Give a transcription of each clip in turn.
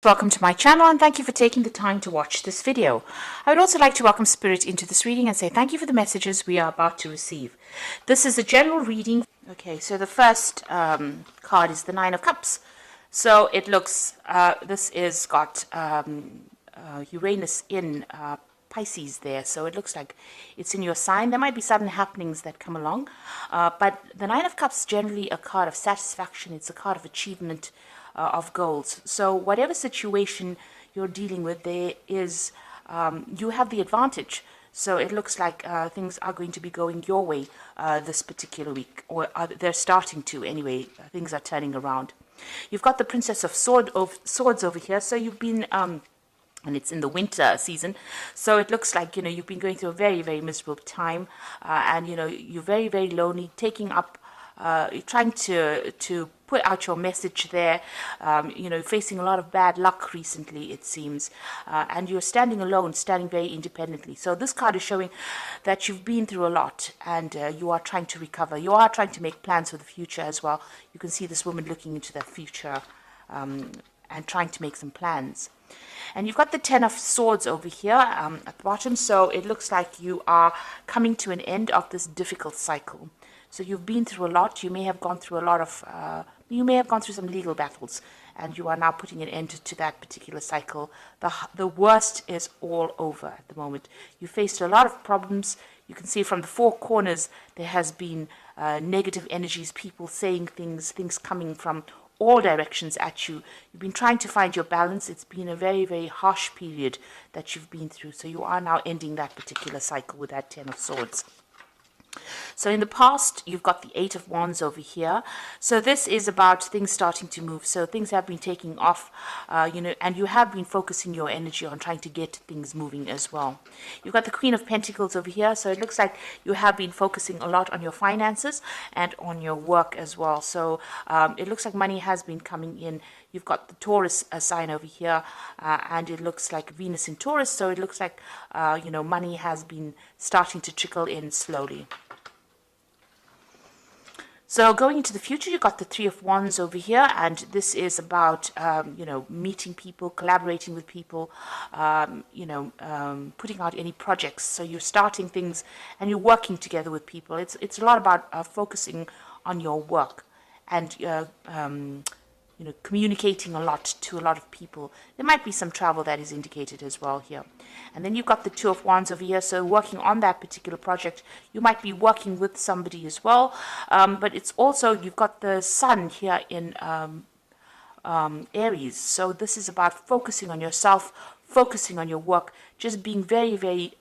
Welcome to my channel and thank you for taking the time to watch this video. I would also like to welcome Spirit into this reading and say thank you for the messages we are about to receive. This is a general reading. Okay, so the first card is the Nine of Cups. So it looks, this is got Uranus in Pisces there, so it looks like it's in your sign. There might be sudden happenings that come along, but the Nine of Cups is generally a card of satisfaction. It's a card of achievement, of goals. So whatever situation you're dealing with, there is you have the advantage. So it looks like things are going to be going your way this particular week, or they're starting to anyway. Things are turning around. You've got the Princess of Swords over here. So you've been and it's in the winter season, so it looks like you've been going through a very, very miserable time, and you're very, very lonely, taking up you're trying to put out your message there, facing a lot of bad luck recently, it seems, and you're standing alone, standing very independently. So this card is showing that you've been through a lot, and you are trying to recover. You are trying to make plans for the future as well. You can see this woman looking into the future and trying to make some plans. And you've got the Ten of Swords over here at the bottom, so it looks like you are coming to an end of this difficult cycle. So you've been through a lot. You may have gone through a lot of, you may have gone through some legal battles, and you are now putting an end to that particular cycle. The worst is all over at the moment. You faced a lot of problems. You can see from the four corners there has been negative energies, people saying things coming from all directions at you. You've been trying to find your balance. It's been a very, very harsh period that you've been through. So you are now ending that particular cycle with that Ten of Swords. So in the past, you've got the Eight of Wands over here. So this is about things starting to move. So things have been taking off, and you have been focusing your energy on trying to get things moving as well. You've got the Queen of Pentacles over here. So it looks like you have been focusing a lot on your finances and on your work as well. So it looks like money has been coming in. You've got the Taurus sign over here, and it looks like Venus in Taurus. So it looks like, money has been starting to trickle in slowly. So going into the future, you've got the Three of Wands over here, and this is about, meeting people, collaborating with people, putting out any projects. So you're starting things and you're working together with people. It's a lot about focusing on your work and communicating a lot to a lot of people. There might be some travel that is indicated as well here. And then you've got the Two of Wands over here. So working on that particular project, you might be working with somebody as well. But it's also, you've got the Sun here in Aries. So this is about focusing on yourself, focusing on your work, just being very, very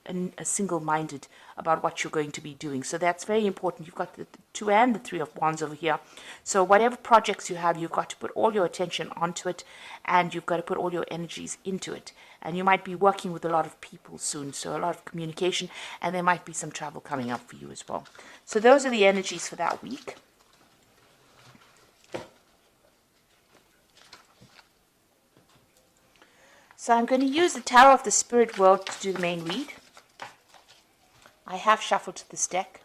single-minded about what you're going to be doing. So that's very important. You've got the Two and the Three of Wands over here. So whatever projects you have, you've got to put all your attention onto it, and you've got to put all your energies into it. And you might be working with a lot of people soon, so a lot of communication, and there might be some travel coming up for you as well. So those are the energies for that week. So I'm going to use the Tarot of the Spirit World to do the main read. I have shuffled this deck.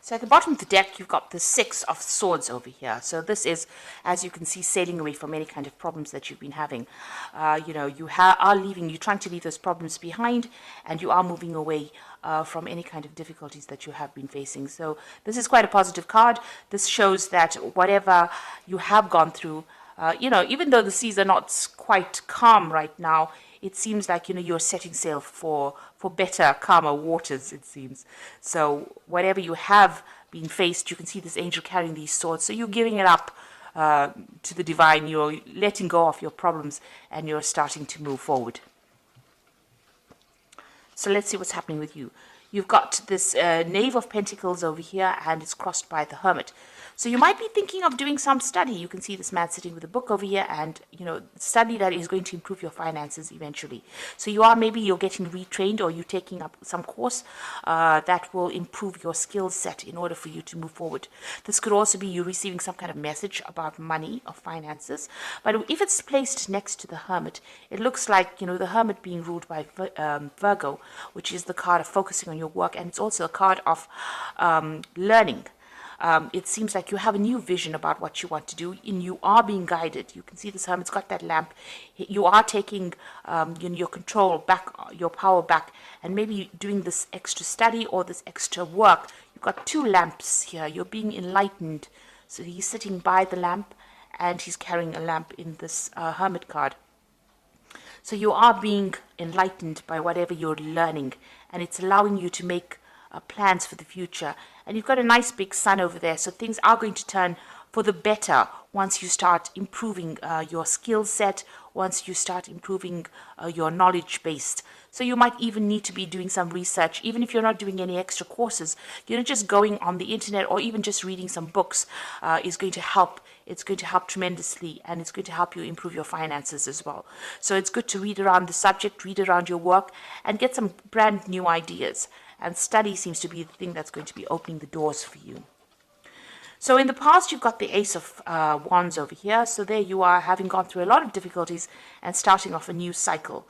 So at the bottom of the deck, you've got the Six of Swords over here. So this is, as you can see, sailing away from any kind of problems that you've been having. You are leaving, you're trying to leave those problems behind, and you are moving away from any kind of difficulties that you have been facing. So this is quite a positive card. This shows that whatever you have gone through, even though the seas are not quite calm right now, it seems like, you're setting sail for better, calmer waters, it seems. So whatever you have been faced, you can see this angel carrying these swords. So you're giving it up to the divine. You're letting go of your problems, and you're starting to move forward. So let's see what's happening with you. You've got this Knave of Pentacles over here, and it's crossed by the Hermit. So you might be thinking of doing some study. You can see this man sitting with a book over here, and study that is going to improve your finances eventually. So you're getting retrained, or you're taking up some course that will improve your skill set in order for you to move forward. This could also be you receiving some kind of message about money or finances. But if it's placed next to the Hermit, it looks like the Hermit being ruled by Virgo, which is the card of focusing on your work, and it's also a card of learning. It seems like you have a new vision about what you want to do, and you are being guided. You can see this Hermit's got that lamp. You are taking your control back, your power back, and maybe doing this extra study or this extra work. You've got two lamps here. You're being enlightened. So he's sitting by the lamp, and he's carrying a lamp in this Hermit card. So you are being enlightened by whatever you're learning, and it's allowing you to make plans for the future. And you've got a nice big sun over there, so things are going to turn for the better once you start improving your skill set, once you start improving your knowledge base. So you might even need to be doing some research, even if you're not doing any extra courses. Just going on the internet or even just reading some books is going to help. It's going to help tremendously, and it's going to help you improve your finances as well. So it's good to read around the subject, read around your work, and get some brand new ideas. And study seems to be the thing that's going to be opening the doors for you. So in the past, you've got the Ace of Wands over here. So there you are, having gone through a lot of difficulties and starting off a new cycle.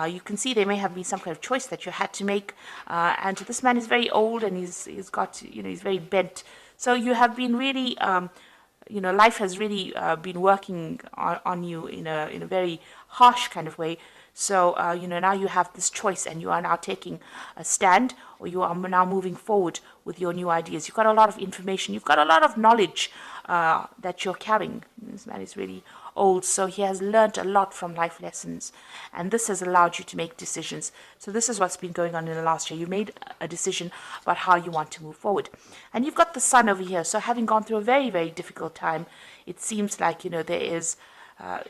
You can see there may have been some kind of choice that you had to make. And this man is very old, and he's very bent. So you have been really, life has really been working on you in a very harsh kind of way. So, now you have this choice, and you are now taking a stand, or you are now moving forward with your new ideas. You've got a lot of information. You've got a lot of knowledge that you're carrying. This man is really old, so he has learned a lot from life lessons, and this has allowed you to make decisions. So this is what's been going on in the last year. You made a decision about how you want to move forward. And you've got the sun over here. So having gone through a very, very difficult time, it seems like, there is...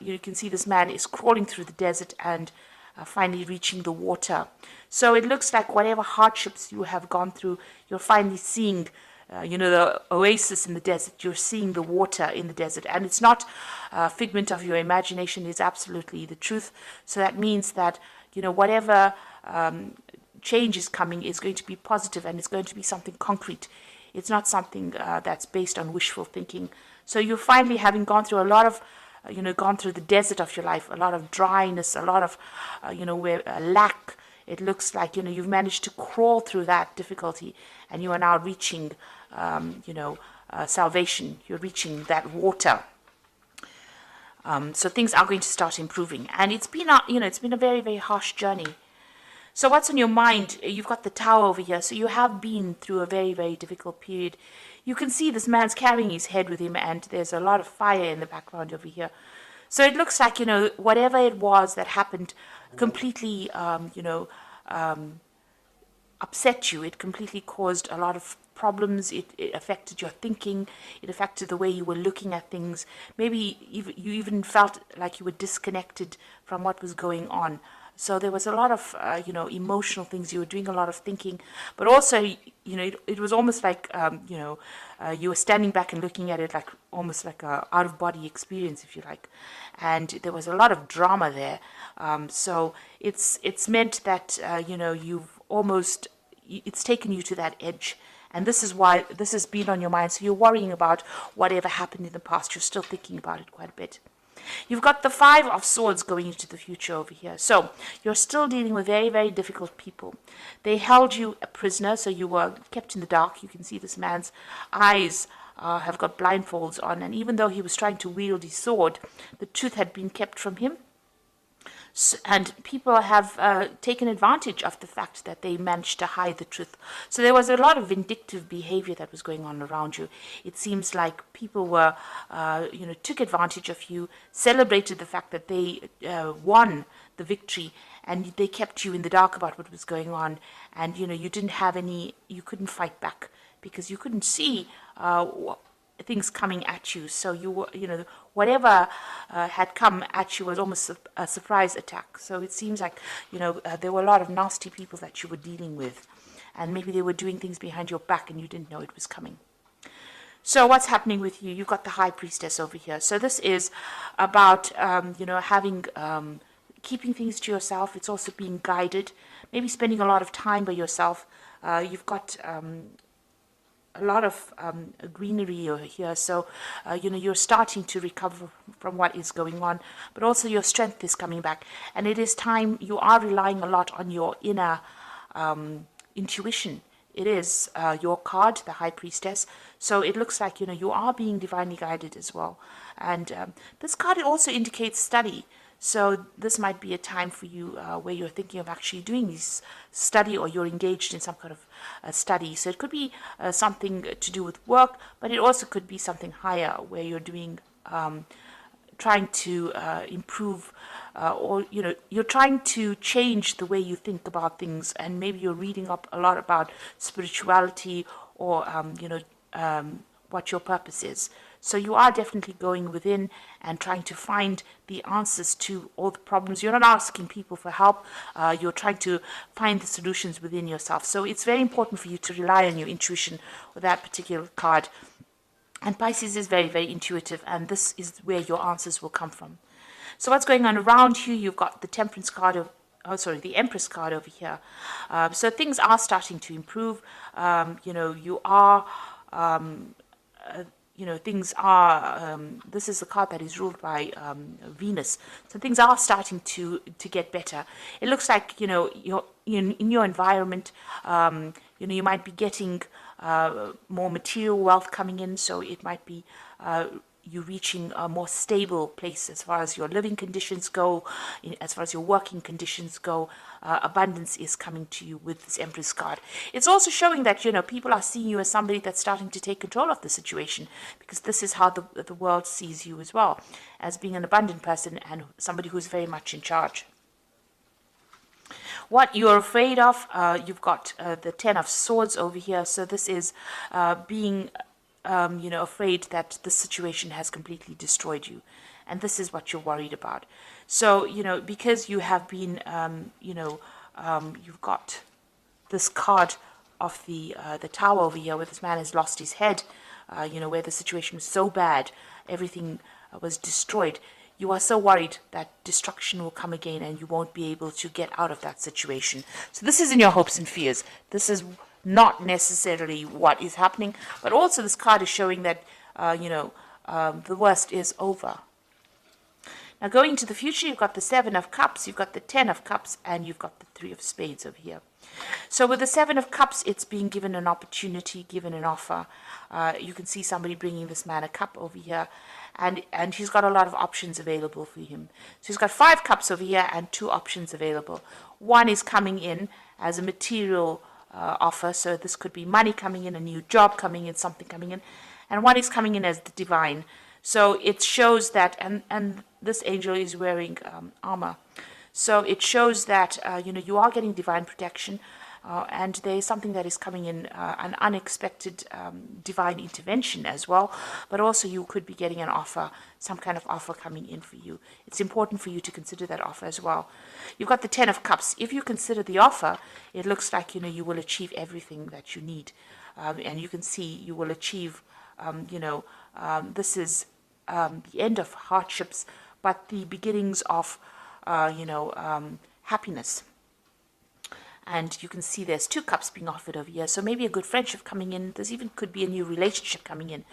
you can see this man is crawling through the desert and finally reaching the water. So it looks like whatever hardships you have gone through, you're finally seeing, the oasis in the desert. You're seeing the water in the desert. And it's not a figment of your imagination. It's absolutely the truth. So that means that, whatever change is coming is going to be positive, and it's going to be something concrete. It's not something that's based on wishful thinking. So you're finally, having gone through a lot of gone through the desert of your life, a lot of dryness, a lot of, where lack. It looks like, you've managed to crawl through that difficulty, and you are now reaching, salvation. You're reaching that water. So things are going to start improving, and it's been a very, very harsh journey. So what's on your mind? You've got the Tower over here. So you have been through a very, very difficult period. You can see this man's carrying his head with him, and there's a lot of fire in the background over here. So it looks like, whatever it was that happened completely, upset you. It completely caused a lot of problems. It affected your thinking. It affected the way you were looking at things. Maybe you even felt like you were disconnected from what was going on. So there was a lot of, emotional things. You were doing a lot of thinking, but also, it was almost like, you were standing back and looking at it like almost like a out-of-body experience, if you like. And there was a lot of drama there. So it's meant that, it's taken you to that edge. And this is why this has been on your mind. So you're worrying about whatever happened in the past. You're still thinking about it quite a bit. You've got the Five of Swords going into the future over here. So you're still dealing with very, very difficult people. They held you a prisoner, so you were kept in the dark. You can see this man's eyes have got blindfolds on. And even though he was trying to wield his sword, the truth had been kept from him. And people have taken advantage of the fact that they managed to hide the truth. So there was a lot of vindictive behavior that was going on around you. It seems like people were, took advantage of you, celebrated the fact that they won the victory, and they kept you in the dark about what was going on. And, you didn't have you couldn't fight back because you couldn't see things coming at you. So you were, whatever had come at you was almost a surprise attack. So it seems like, there were a lot of nasty people that you were dealing with, and maybe they were doing things behind your back and you didn't know it was coming. So what's happening with you? You've got the High Priestess over here. So this is about, having, keeping things to yourself. It's also being guided, maybe spending a lot of time by yourself. You've got a lot of greenery over here, so you're starting to recover from what is going on, but also your strength is coming back, and it is time. You are relying a lot on your inner intuition. It is your card, the High Priestess, so it looks like you are being divinely guided as well. And this card, it also indicates study. So this might be a time for you where you're thinking of actually doing this study, or you're engaged in some kind of study. So it could be something to do with work, but it also could be something higher where you're doing, trying to improve, or you're trying to change the way you think about things, and maybe you're reading up a lot about spirituality, or what your purpose is. So you are definitely going within and trying to find the answers to all the problems. You're not asking people for help. You're trying to find the solutions within yourself. So it's very important for you to rely on your intuition with that particular card. And Pisces is very, very intuitive, and this is where your answers will come from. So what's going on around you? You've got the Temperance card the Empress card over here. So things are starting to improve. You are... things are, this is the card that is ruled by Venus. So things are starting to get better. It looks like, you're in your environment, you might be getting more material wealth coming in. So it might be you reaching a more stable place as far as your living conditions go, as far as your working conditions go. Abundance is coming to you with this Empress card. It's also showing that, people are seeing you as somebody that's starting to take control of the situation, because this is how the world sees you as well, as being an abundant person and somebody who's very much in charge. What you're afraid of, you've got the Ten of Swords over here. So this is being afraid that the situation has completely destroyed you, and this is what you're worried about. So because you have been you've got this card of the Tower over here, where this man has lost his head, where the situation was so bad, everything was destroyed. You are so worried that destruction will come again and you won't be able to get out of that situation. So this is in your hopes and fears. This is not necessarily what is happening, but also this card is showing that the worst is over. Now going to the future, you've got the Seven of Cups, you've got the Ten of Cups, and you've got the Three of Spades over here. So with the Seven of Cups, it's being given an opportunity, given an offer. You can see somebody bringing this man a cup over here, and he's got a lot of options available for him. So he's got 5 cups over here and 2 options available. One is coming in as a material offer, so this could be money coming in, a new job coming in, something coming in, and one is coming in as the divine. So it shows that, and this angel is wearing armor, so it shows that you are getting divine protection, and there is something that is coming in, an unexpected divine intervention as well, but also you could be getting an offer, some kind of offer coming in for you. It's important for you to consider that offer as well. You've got the Ten of Cups. If you consider the offer, it looks like you will achieve everything that you need, and you can see you will achieve this is the end of hardships, but the beginnings of happiness. And you can see there's 2 cups being offered over here. So maybe a good friendship coming in. There's even could be a new relationship coming in.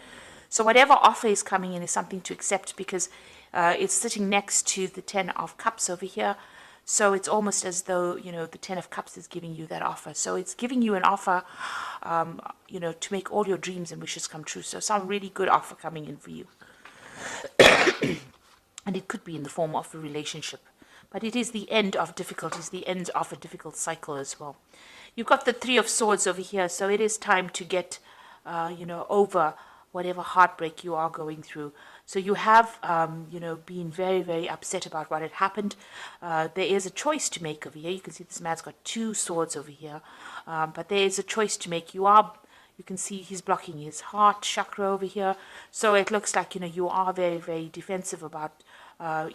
So whatever offer is coming in is something to accept, because it's sitting next to the Ten of Cups over here. So it's almost as though, the Ten of Cups is giving you that offer. So it's giving you an offer, to make all your dreams and wishes come true. So some really good offer coming in for you. And it could be in the form of a relationship. But it is the end of difficulties, the end of a difficult cycle as well. You've got the Three of Swords over here, so it is time to get, over whatever heartbreak you are going through. So you have, been very, very upset about what had happened. There is a choice to make over here. You can see this man's got 2 swords over here, but there is a choice to make. You are You can see he's blocking his heart chakra over here. So it looks like, you are very, very defensive about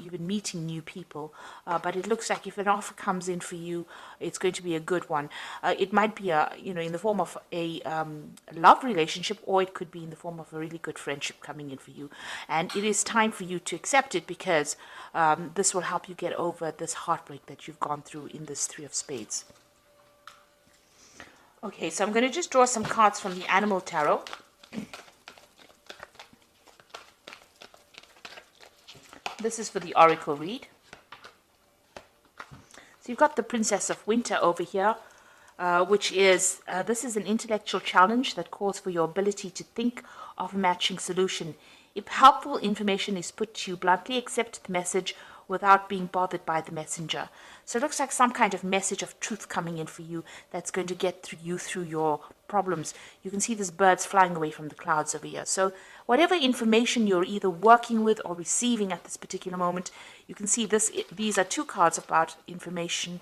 even meeting new people. But it looks like if an offer comes in for you, it's going to be a good one. It might be in the form of a love relationship, or it could be in the form of a really good friendship coming in for you. And it is time for you to accept it, because this will help you get over this heartbreak that you've gone through in this Three of Spades. Okay, so I'm going to just draw some cards from the Animal Tarot. This is for the Oracle read. So you've got the Princess of Winter over here, which is, this is an intellectual challenge that calls for your ability to think of a matching solution. If helpful information is put to you bluntly, accept the message without being bothered by the messenger. So it looks like some kind of message of truth coming in for you that's going to get through your problems. You can see these birds flying away from the clouds over here. So whatever information you're either working with or receiving at this particular moment, you can see these are two cards about information.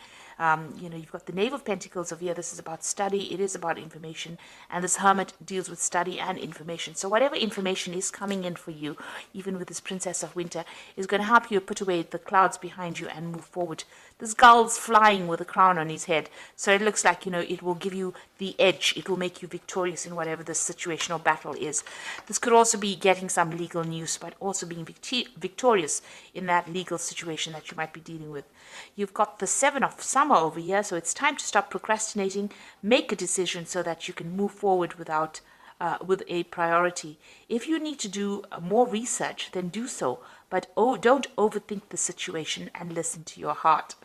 You've got the Knave of Pentacles over here. This is about study. It is about information. And this Hermit deals with study and information. So whatever information is coming in for you, even with this Princess of Winter, is going to help you put away the clouds behind you and move forward. This gull's flying with a crown on his head. So it looks like, it will give you the edge. It will make you victorious in whatever the situation or battle is. This could also be getting some legal news, but also being victorious in that legal situation that you might be dealing with. You've got the Seven of Summer over here, so it's time to stop procrastinating, make a decision so that you can move forward with a priority. If you need to do more research, then do so, but don't overthink the situation and listen to your heart.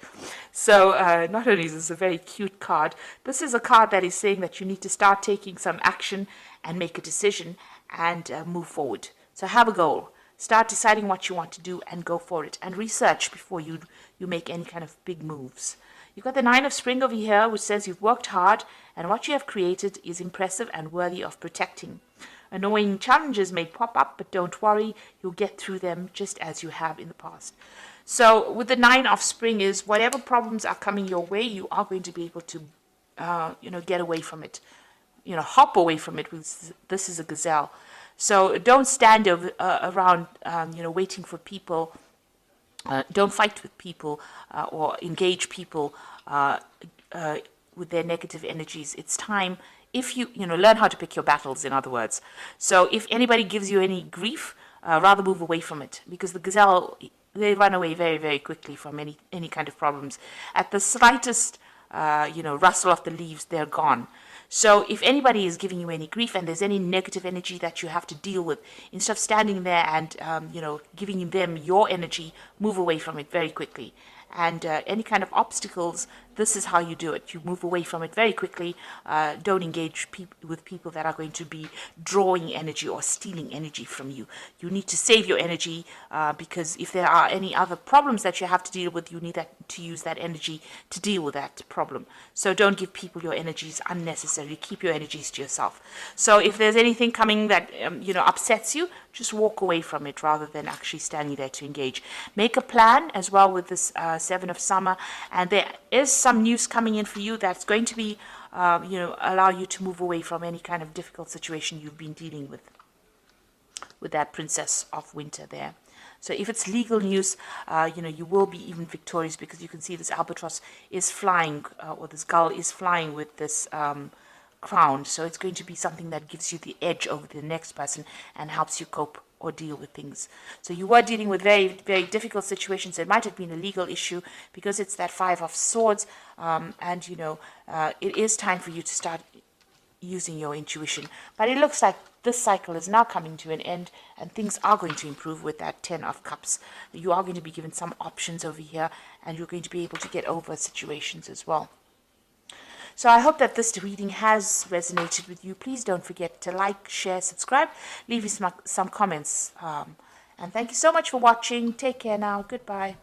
So not only is this a very cute card, this is a card that is saying that you need to start taking some action and make a decision and move forward. So have a goal. Start deciding what you want to do and go for it, and research before you make any kind of big moves. You've got the Nine of Spring over here, which says you've worked hard and what you have created is impressive and worthy of protecting. Annoying challenges may pop up, but don't worry, you'll get through them just as you have in the past. So with the Nine of Spring is whatever problems are coming your way, you are going to be able to get away from it, hop away from it. This is a gazelle. So don't stand around, waiting for people. Don't fight with people or engage people with their negative energies. It's time, if you learn how to pick your battles, in other words. So if anybody gives you any grief, rather move away from it, because the gazelle, they run away very, very quickly from any kind of problems. At the slightest, rustle of the leaves, they're gone. So if anybody is giving you any grief and there's any negative energy that you have to deal with, instead of standing there and, giving them your energy, move away from it very quickly. And any kind of obstacles, this is how you do it. You move away from it very quickly. Don't engage with people that are going to be drawing energy or stealing energy from you. You need to save your energy because if there are any other problems that you have to deal with, you need to use that energy to deal with that problem. So don't give people your energies unnecessarily. Keep your energies to yourself. So if there's anything coming that upsets you, just walk away from it rather than actually standing there to engage. Make a plan as well with this Seven of Summer, and there is some news coming in for you that's going to be, allow you to move away from any kind of difficult situation you've been dealing with that Princess of Winter there. So if it's legal news, you will be even victorious, because you can see this albatross is flying, or this gull is flying with this crown. So it's going to be something that gives you the edge over the next person and helps you cope or deal with things. So you were dealing with very, very difficult situations. It might have been a legal issue because it's that Five of Swords, and it is time for you to start using your intuition. But it looks like this cycle is now coming to an end and things are going to improve with that Ten of Cups. You are going to be given some options over here, and you're going to be able to get over situations as well. So I hope that this reading has resonated with you. Please don't forget to like, share, subscribe, leave me some comments. And thank you so much for watching. Take care now. Goodbye.